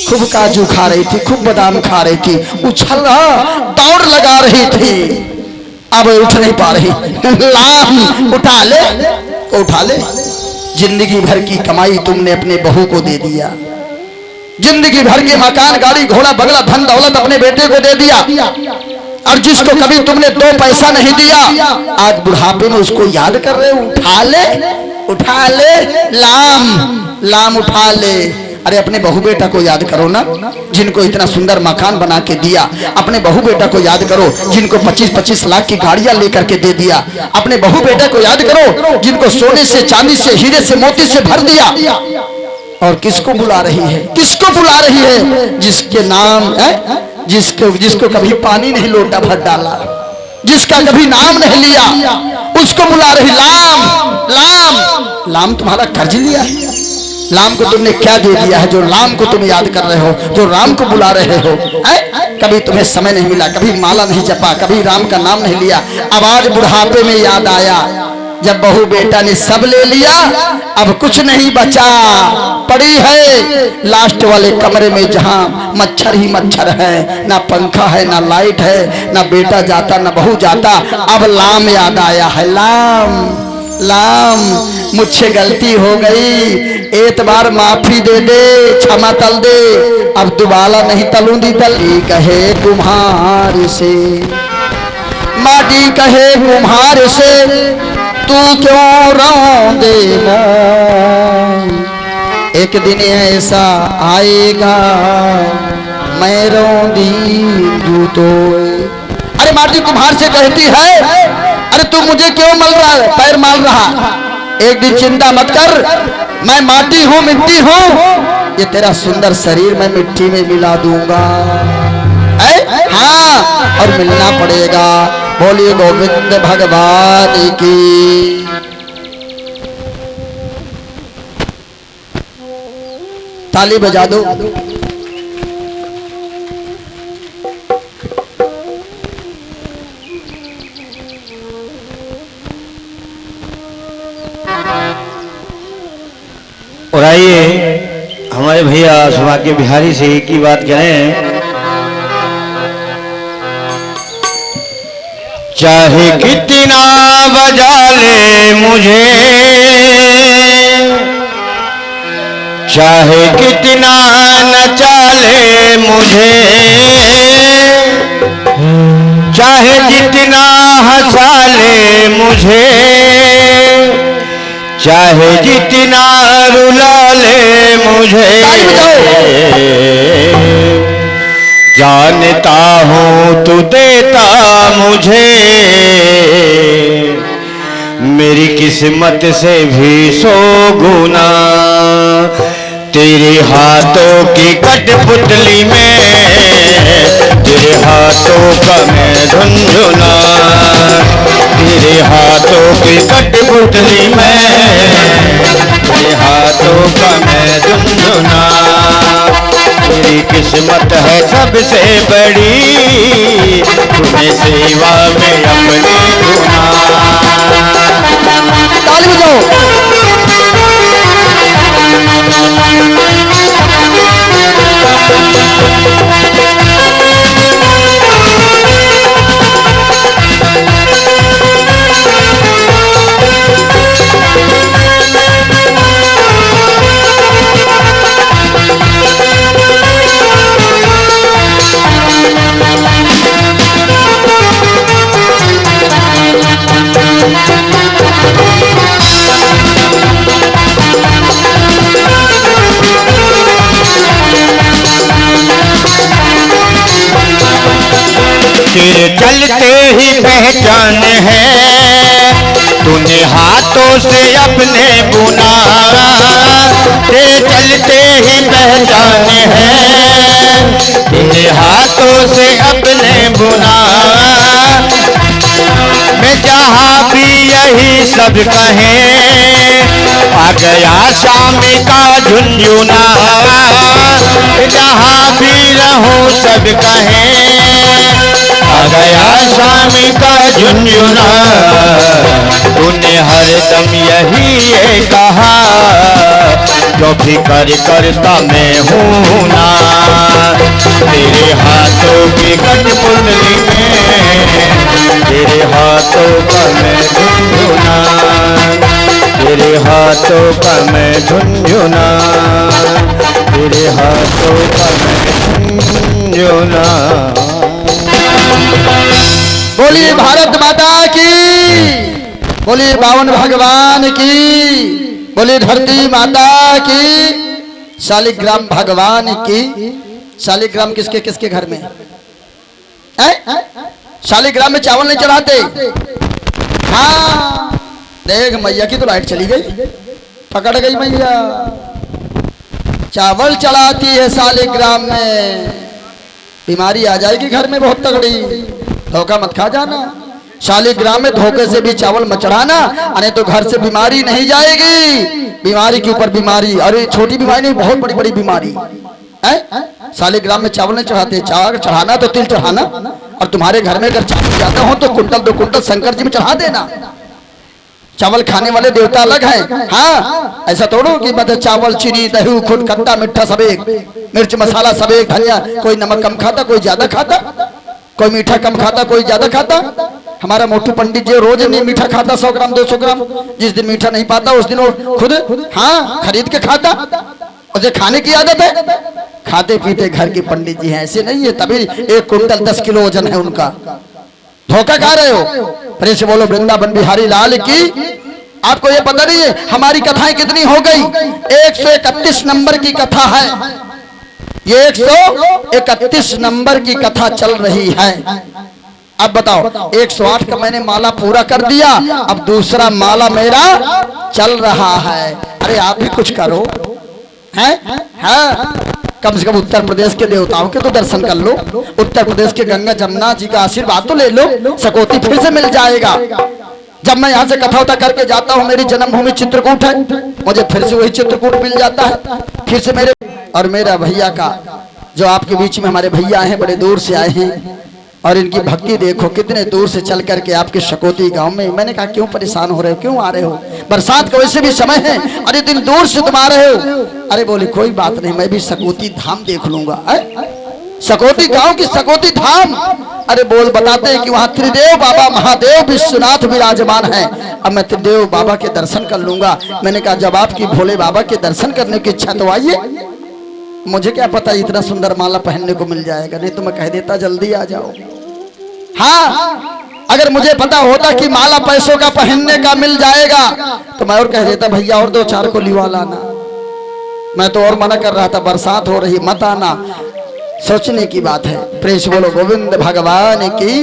खूब काजू खा रही थी, खूब बादाम खा रही थी, उछल रहा दौड़ लगा रही थी, अब उठ नहीं पा रही। लाम उठा ले तो उठा ले। जिंदगी भर की कमाई तुमने अपने बहू को दे दिया, जिंदगी भर के मकान गाड़ी घोड़ा बंगला धन दौलत अपने बेटे को दे दिया, और जिसको कभी तुमने 2 पैसा नहीं दिया आज बुढ़ापे में उसको याद कर रहे हो। उठा ले उठा ले, लाम लाम उठा ले। अरे अपने बहू बेटा को याद करो ना, जिनको इतना सुंदर मकान बना के दिया। अपने बहू बेटा को याद करो जिनको 25-25 लाख की गाड़ियां लेकर के दे दिया। अपने बहू बेटा को याद करो जिनको सोने से चांदी से हीरे से मोती से भर दिया। और किसको बुला रही है, किसको बुला रही है? जिसके नाम है, जिसको कभी पानी नहीं लोटा भर डाला, जिसका कभी नाम नहीं लिया, उसको बुला रही। लाम लाम लाम तुम्हारा कर्ज लिया है। लाम को तुमने क्या दे दिया है जो लाम को तुम याद कर रहे हो, जो राम को बुला रहे हो? कभी तुम्हें समय नहीं मिला, कभी माला नहीं जपा, कभी राम का नाम नहीं लिया। अब आज बुढ़ापे में याद आया जब बहू बेटा ने सब ले लिया, अब कुछ नहीं बचा। पड़ी है लास्ट वाले कमरे में जहां मच्छर ही मच्छर है, ना पंखा है ना लाइट है, ना बेटा जाता ना बहू जाता। अब लाम याद आया है। लाम लाम मुझसे गलती हो गई, एतबार माफी दे दे, क्षमा तल दे, अब दोबारा नहीं तलूंगी तली। कहे कुम्हार से माटी कहे कुम्हार से, तू क्यों रौंदे मों? एक दिन ऐसा आएगा मैं रौंदी जूतो। अरे माटी कुम्हार से कहती है, अरे तू मुझे क्यों मल रहा है, पैर मार रहा? एक दिन चिंता मत कर, मैं माटी हूँ मिट्टी हूँ, ये तेरा सुंदर शरीर मैं मिट्टी में मिला दूंगा। हाँ और मिलना पड़ेगा। बोलिए गोविंद भगवान की। ताली बजा दो। और आइए हमारे भैया सौभाग्य बिहारी से एक ही बात करें, चाहे कितना बजा ले मुझे, चाहे कितना नचा ले मुझे, चाहे जितना हंसा ले मुझे, चाहे जितना रुला ले मुझे, जानता हूँ तू देता मुझे मेरी किस्मत से भी 100 गुना। तेरे हाथों की कठपुतली में, तेरे हाथों का मैं झुनझुना, तेरे हाथों की कठपुतली में, तेरे हाथों का मैं झुनझुना। तेरी किस्मत है सबसे बड़ी, तुम्हें सेवा में अपनी गुना। ताली बजाओ। तेरे चलते ही पहचान है, तूने हाथों से अपने बुना। तेरे चलते ही पहचान है, तेरे हाथों से अपने बुना। मैं जहाँ भी यही सब कहें, आ गया शाम का झुनझुना। जहाँ भी रहूं सब कहें, आ गया शाम का झुनझुना। तूने हरदम यही कहा, जो भी करता मैं हूँ ना। तेरे हाथों की कठपुतली में तेरे हाथों का मैं झुनझुना, तेरे हाथों का मैं झुनझुना, तेरे हाथों का मैं झुनझुना। बोलिए भारत माता की, बोलिए बावन भगवान की, बोलिए धरती माता की, शालिग्राम भगवान की। शालिग्राम किसके किसके घर में है? शालिग्राम में चावल नहीं चढ़ाते। हाँ देख मैया की तो लाइट चली गई, पकड़ गई मैया। चावल चढ़ाती है शालिग्राम में, बीमारी आ जाएगी घर में बहुत तगड़ी, धोखा मत खा जाना। शालिग्राम में धोखे से भी चावल मत चढ़ाना, अरे तो घर से बीमारी नहीं जाएगी, बीमारी के ऊपर बीमारी। अरे छोटी बीमारी नहीं, बहुत बड़ी बड़ी बीमारी है। शालिग्राम में चावल नहीं चढ़ाते, चावल चढ़ाना तो तिल चढ़ाना, और तुम्हारे घर में अगर चावल जाता हो तो कुंटल 2 कुंटल शंकर जी में चढ़ा देना। चावल खाने वाले देवता अलग हैं। हाँ ऐसा थोड़ो कि मतलब चावल चीनी दही खुद खट्टा मीठा सब एक, मिर्च मसाला सब एक, धनिया, कोई नमक कम खाता कोई ज्यादा खाता, कोई मीठा कम खाता कोई ज्यादा खाता। हमारा मोटू पंडित जी रोज नहीं मीठा खाता, 100 ग्राम 200 ग्राम, जिस दिन मीठा नहीं पाता उस दिन वो खुद हाँ खरीद के खाता, उसे खाने की आदत है। खाते पीते घर के पंडित जी हैं, ऐसे नहीं है, तभी 1 कुंटल 10 किलो वजन है उनका। धोखा खा रहे हो। प्रेम से बोलो वृंदावन बिहारी लाल की। आपको ये पता नहीं है हमारी कथाएं कितनी हो गई? 131 नंबर की कथा है ये, 131 नंबर की कथा चल रही है। अब बताओ 108 का मैंने माला पूरा कर दिया, अब दूसरा माला मेरा चल रहा है। अरे आप भी कुछ करो हैं? हाँ कम से कम उत्तर प्रदेश के देवताओं के तो दर्शन कर लो, उत्तर प्रदेश के गंगा जमुना जी का आशीर्वाद तो ले लो, सकौती फिर से मिल जाएगा। जब मैं यहाँ से कथा उथा करके जाता हूँ, मेरी जन्मभूमि चित्रकूट है, मुझे फिर से वही चित्रकूट मिल जाता है। फिर से मेरे और मेरा भैया का, जो आपके बीच में हमारे भैया हैं, बड़े दूर से आए हैं, और इनकी भक्ति देखो, कितने दूर से चल करके आपके सकौती गांव में। मैंने कहा क्यों परेशान हो रहे हो, क्यों आ रहे हो? बरसात का वैसे भी समय है, अरे दिन दूर से तुम आ रहे हो। अरे बोले कोई बात नहीं, मैं भी सकौती धाम देख लूंगा। सकौती गांव की सकौती धाम, अरे बोल बताते हैं कि वहाँ त्रिदेव बाबा महादेव विश्वनाथ विराजमान है। अब मैं त्रिदेव बाबा के दर्शन कर लूंगा। मैंने कहा जब आपकी भोले बाबा के दर्शन करने की इच्छा तो आइए, मुझे क्या पता इतना सुंदर माला पहनने को मिल जाएगा, नहीं तो मैं कह देता जल्दी आ जाओ। हाँ अगर मुझे पता होता कि माला पैसों का पहनने का मिल जाएगा तो मैं और कह देता भैया और 2-4 को लिवा लाना। मैं तो और मना कर रहा था, बरसात हो रही मत आना। सोचने की बात है। प्रेम से बोलो गोविंद भगवान की।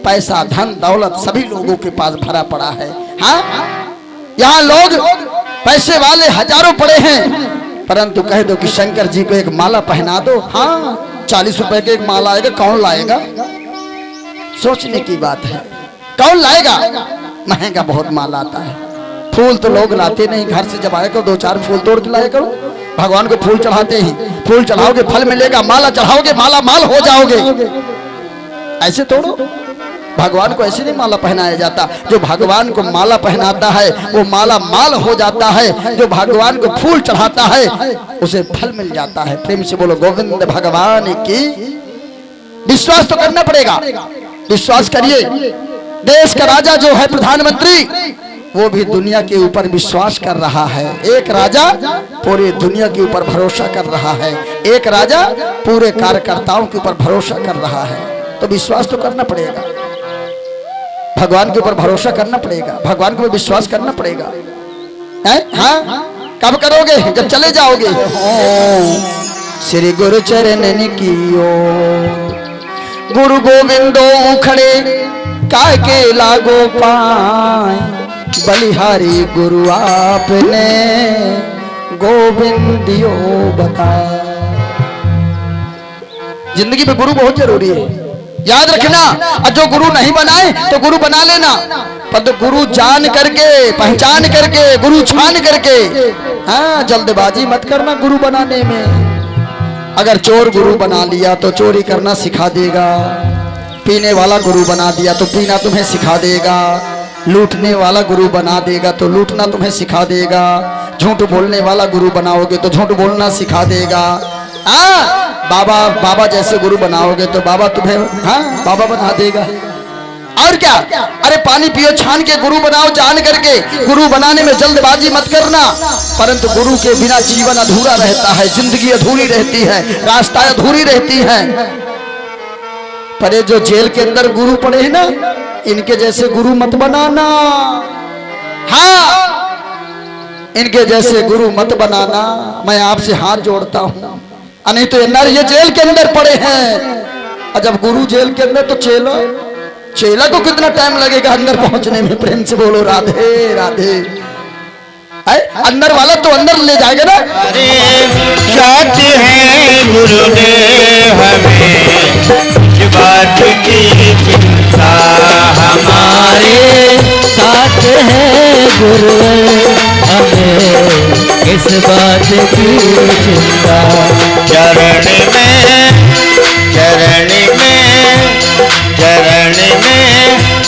पैसा धन दौलत सभी लोगों के पास भरा पड़ा है। हाँ यहाँ लोग पैसे वाले हजारों पड़े हैं, परंतु कह दो कि शंकर जी को एक माला पहना दो, हाँ 40 रुपए के एक माला आएगा, कौन लाएगा? सोचने की बात है, कौन लाएगा? महंगा बहुत माल आता है। फूल तो लोग लाते नहीं, घर से जब आए करो 2-4 फूल तोड़ के लाए करो। भगवान को फूल चढ़ाते हैं, फूल चढ़ाओगे फल मिलेगा, माला चढ़ाओगे माला माल हो जाओगे। ऐसे तोड़ो, भगवान को ऐसे नहीं माला पहनाया जाता। जो भगवान को माला पहनाता है वो माला माल हो जाता है, जो भगवान को फूल चढ़ाता है उसे फल मिल जाता है। प्रेम से बोलो गोविंद भगवान की। विश्वास तो करना पड़ेगा, विश्वास करिए। देश का राजा जो है प्रधानमंत्री, वो भी दुनिया के ऊपर विश्वास कर रहा है। एक राजा पूरी दुनिया के ऊपर भरोसा कर रहा है, एक राजा पूरे कार्यकर्ताओं के ऊपर भरोसा कर रहा है। तो विश्वास तो करना पड़ेगा, भगवान के ऊपर भरोसा करना पड़ेगा, भगवान को विश्वास करना पड़ेगा। हाँ कब करोगे? जब चले जाओगे। श्री गुरु चरण की गुरु गोविंदो खड़े काके लागो पाए, बलिहारी गुरु आपने गोविंदियो बताया। जिंदगी में गुरु बहुत जरूरी है, याद रखना। और जो गुरु नहीं बनाए तो गुरु बना लेना, पर तो गुरु जान करके पहचान करके गुरु छान करके। हाँ जल्दबाजी मत करना गुरु बनाने में। अगर चोर गुरु बना लिया तो चोरी करना सिखा देगा, पीने वाला गुरु बना दिया तो पीना तुम्हें सिखा देगा, लूटने वाला गुरु बना देगा तो लूटना तुम्हें सिखा देगा, झूठ बोलने वाला गुरु बनाओगे तो झूठ बोलना सिखा देगा। बाबा जैसे गुरु बनाओगे तो बाबा तुम्हें बाबा बना देगा। और क्या, अरे पानी पियो छान के गुरु बनाओ जान करके। गुरु बनाने में जल्दबाजी मत करना, परंतु गुरु के बिना जीवन अधूरा रहता है, जिंदगी अधूरी रहती है, रास्ता अधूरी रहती है। पर ये जो जेल के अंदर गुरु पड़े हैं ना, इनके जैसे गुरु मत बनाना। हाँ, इनके जैसे गुरु मत बनाना, मैं आपसे हाथ जोड़ता हूं। नहीं तो ये जेल के अंदर पड़े हैं, और जब गुरु जेल के अंदर तो चेला को कितना टाइम लगेगा अंदर पहुंचने में। प्रेम से बोलो राधे राधे। अंदर वाला तो अंदर ले जाएगा ना। अरे साथ है गुरु ने हमें इस बात की चिंता, हमारे साथ है गुरु हमें इस बात की चिंता। चरण में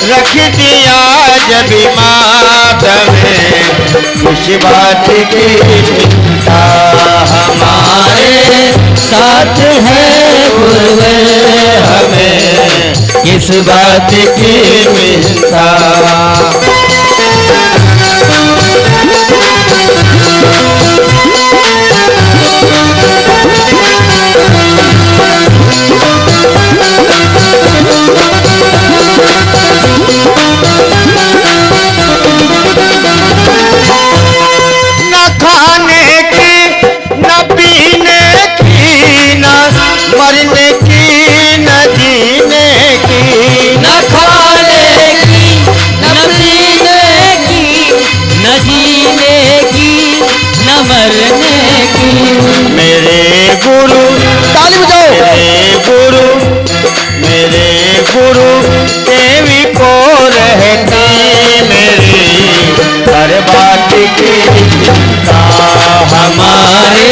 रख दिया जब मातम इस बात की चिंता, हमारे साथ है गुरु हमें इस बात की चिंता। मरने की न जीने की, न खाने की न पीने की, न जीने की न मरने की। मेरे गुरु ताली बजाओ। मेरे गुरु देवी को रहती मेरी हर बात की चिंता, हमारे